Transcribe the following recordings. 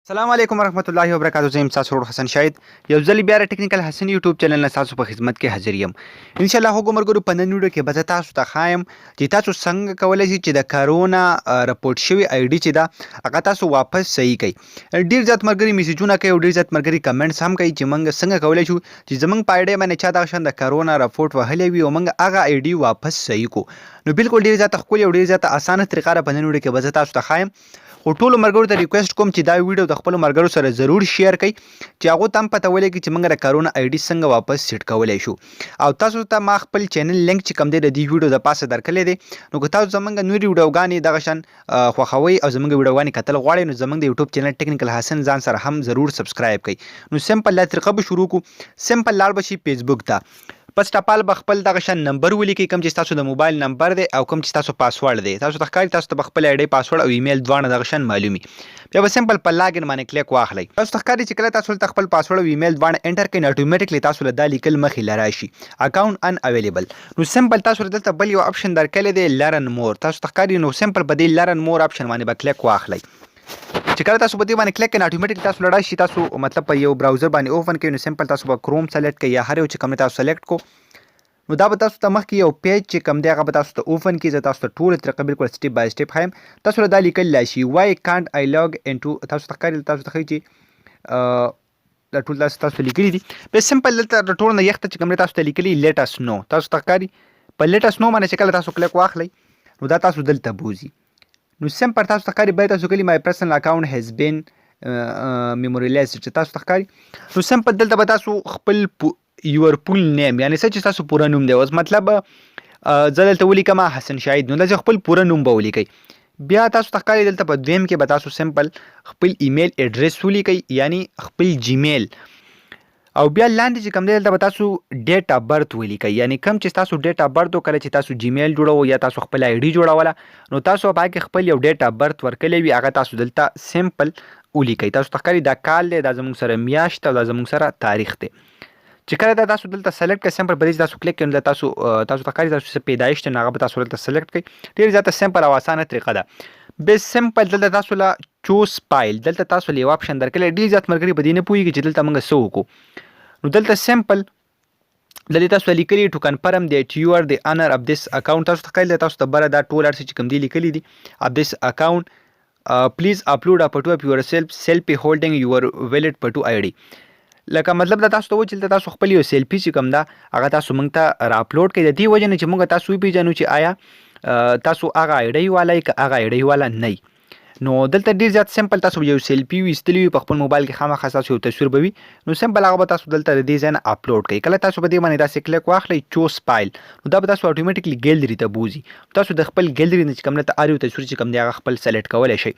السلام علیکم ورحمت الله وبرکاتہ. زه یم تاسو ورور حسن شاهد. یو ځل بیا د ټیکنیکل حسن یوټیوب چینل نه تاسو په خدمت کې حاضر یم. ان شاء الله هغه مرګرو په نن ویډیو کې به تاسو ته خایم چې تاسو څنګه کولای شئ چې د کرونا رپورټ شوی آی ډي چې دا هغه تاسو واپس صحیح کړئ. ډیر ځات مرګري میسجونه کوي او ډیر ځات مرګري کمنټس هم کوي چې موږ څنګه کولای شو چې زمونږ په آی ډي باندې چا دا شان د کرونا رپورټ وهلی وي او موږ هغه آی ډي واپس صحیح کو. نو بالکل ډیر ځات خپل او ډیر ځات اسانه طریقه را په نن ویډیو کې به تاسو ته خایم. او ټولو مرګرو ته ریکوست کوم چې دا ویډیو د خپل مرګرو سره ضرور شیر کړئ چې هغه تم پته ولګي چې موږ د کرونا آی ډي څنګه واپس سیټ کولای شو. او تاسو ته ما خپل چینل لینک چې کوم دی د دې ویډیو د پاسه درکړی دی. نو که تاسو زمونږ نوري ویډیوګانې دغه شان خوښوئ او زمونږ ویډیوګانې کتل غواړئ نو زمونږ د یوټیوب چینل ټیکنیکل حسن ځان سره هم ضرور سبسکرایب کړئ. نو سمپل لا طریقه به شروع کو. سمپل لاړ بشي فیسبوک ته. پس ټاپال به خپل دغه شان نمبر ولیکئ کوم چې تاسو د موبایل نمبر دی او کوم چې تاسو پاسورډ دی. تاسو ته ښکاري تاسو ته خپل آی ډي پاسورډ او ایمیل دواړه دغه شان معلومي. بیا به سمپل په لاګین باندې کلیک واخلئ. تاسو ته ښکاري چې کله تاسو ته خپل پاسورډ او ایمیل دواړه انټر کړئ نو اتوماتیکلی تاسو له دا لیکل مخې لراشي اکاونټ ان اویلیبل. نو سمپل تاسو دلته بل یو اپشن درکړی دی لرن مور. تاسو ته ښکاري نو سمپل په دې لرن مور اپشن باندې به کلیک واخلئ. چې کله تاسو په دې باندې کلیک کړئ اتوماتیک تاسو لړای شي تاسو مطلب په یو براوزر باندې اوپن کړئ. نو سمپل تاسو به کروم سلیکټ کړئ یا هر یو چې کوم تاسو سلیکټ کو. نو دا به تاسو ته مخکې یو پیج چې کوم دی هغه به تاسو ته اوپن کړي. زه تاسو ته ټوله طریقه بالکل سټیپ بای سټیپ ښایم. تاسو له دا لیکلی شي وای کانټ آی لاګ انټو. تاسو ته ښکاري تاسو ته ښایي چې دا ټول تاسو لیکلي دي. بیا سمپل دلته د ټول نه یخته چې کوم دی تاسو ته لیکلي لیټ اس نو. تاسو ته ښکاري په لیټ اس نو باندې چې کله تاسو کلیک واخلئ نو دا تاسو دلته بوځي. نو سمپل تاسو ته ښکاري باید تاسو کلی مای پرسنل اکاونټ هیز بین میموریلایز چې تاسو ته ښکاري. نو سمپل دلته به تاسو خپل یور فول نیم یعنی څه چې تاسو پوره نوم دی اوس مطلب زه دلته ولیکم حسن شاهد نو داسې خپل پوره نوم به ولیکئ. بیا تاسو ته ښکاري دلته په دویم کې به تاسو سمپل خپل ایمیل اډرس ولیکئ یعنی خپل جیمیل. او بیا لاندې چې کوم دی دلته به تاسو ډیټ اف برث ولیکئ یعنی کوم چې تاسو ډیټ اف برث کله چې تاسو جیمیل جوړو یا تاسو خپل آی ډي جوړوله نو تاسو به هغې خپل یو ډیټ اف برث ورکړی وي هغه تاسو دلته سمپل ولیکئ. تاسو ته ښکاري دا کال دی دا زموږ سره میاشت او دا زموږ سره تاریخ دی. چې کله دا تاسو دلته سلیکټ کړئ سمپل په دې تاسو کلیک کړئ نو تاسو ته ښکاري تاسو څه پیدایش دی نو هغه به تاسو دلته سلیکټ کړئ. ډېر زیاته سمپل او اسانه طریقه ده. بیا سمپل دلته تاسو له چوز فایل دلته تاسو له یو اپشن درکړی. ډېر زیات ملګري په دې نه پوهېږي چې دلته موږ څه وکړو. نو دلته سمپل دلته تاسو لیکلي ټو کنفرم دیټ یو ار دی انر اف دس اکاونټ. تاسو ته ښکاري تاسو ته بره دا ټول هر څه چې کوم دی لیکلي دي اف دس اکاونټ پلیز اپلوډ ا فوټو اف یور سیلفي هولډینګ یور ویلډ فوټو آی ډي. لکه مطلب دا تاسو ته و چې تاسو خپل یو سیلفي چې کوم ده هغه تاسو موږ ته را اپلوډ کړئ د دې وجې نه چې موږ تاسو وپېژنو چې آیا تاسو هغه آی ډي والا یې که هغه آی ډي والا نه یي. نو دلته ډېر زیات سمپل تاسو یو سیلفي ویستلی وي په خپل موبایل کې خامخا تاسو یو تصویر به وي نو سمپل هغه به تاسو دلته د دې ځای نه اپلوډ کړئ. کله تاسو په دې باندې داسې کلیک واخلئ چوز فایل نو دا به تاسو اتوماتیکلی ګیلري ته بوځي. تاسو د خپل ګیلري نه چې کوم دلته هر یو تصویر چې کوم دی هغه خپل سلیکټ کولی شئ.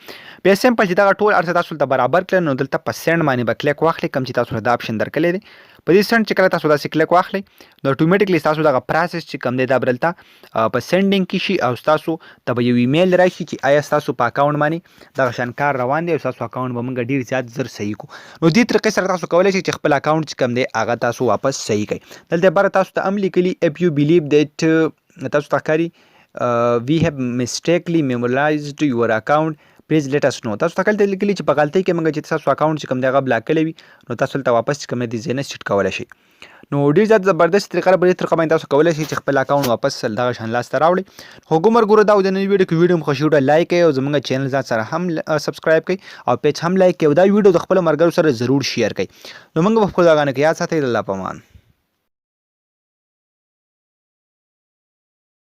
بیا سمپل چې دغه ټول هر څه تاسو دلته برابر کړئ نو دلته په سینډ باندې به کلیک واخلئ کوم چې تاسو دا اپشن درکړی دی. په دې سینډ چې کله تاسو داسې کلیک واخلئ نو اتوماتیکلی ستاسو دغه پروسس چې کوم دی دا به دلته په سینډینګ کې شي او ستاسو ته به یو ایمیل راشي چې آیا ستاسو په اکاونټ باندې دغه شان کار روان دی او ستاسو اکاونټ به موږ ډېر زیات زر صحیح کړو. نو دې طریقې سره تاسو کولی شئ چې خپل اکاونټ چې کوم دی هغه تاسو واپس صحیح کړئ. دلته بره تاسو ته هم لیکلي اف یو بلیو دیټ تاسو ته ښکاري وی هیو مسټیکلی میمورایزډ یور اکاونټ پلیز لیټ اس نو. تاسو ته کله لیکلي چې په غلطۍ کې موږ چې تاسو اکاونټ چې کوم دی هغه بلاک کړی وي نو تاسو دلته واپس چې کوم دی ځای نه سیټ کولی شئ. نو ډېر زیات زبردست طریقه ده. په دې طریقه باندې تاسو کولی شئ چې خپل اکاونټ واپس دغه شان لاسته راوړئ. هغو مرګرو دا د نن ویډیو کې ویډیو مو خوښ وي لایک کړئ او زموږ چینل ځان سره هم سبسکرایب کړئ او پیج هم لایک کړئ او دا ویډیو د خپلو ملګرو سره ضرور شیر کړئ. نو موږ به خپل دغانو کې یاد ساتئ. الله پامان.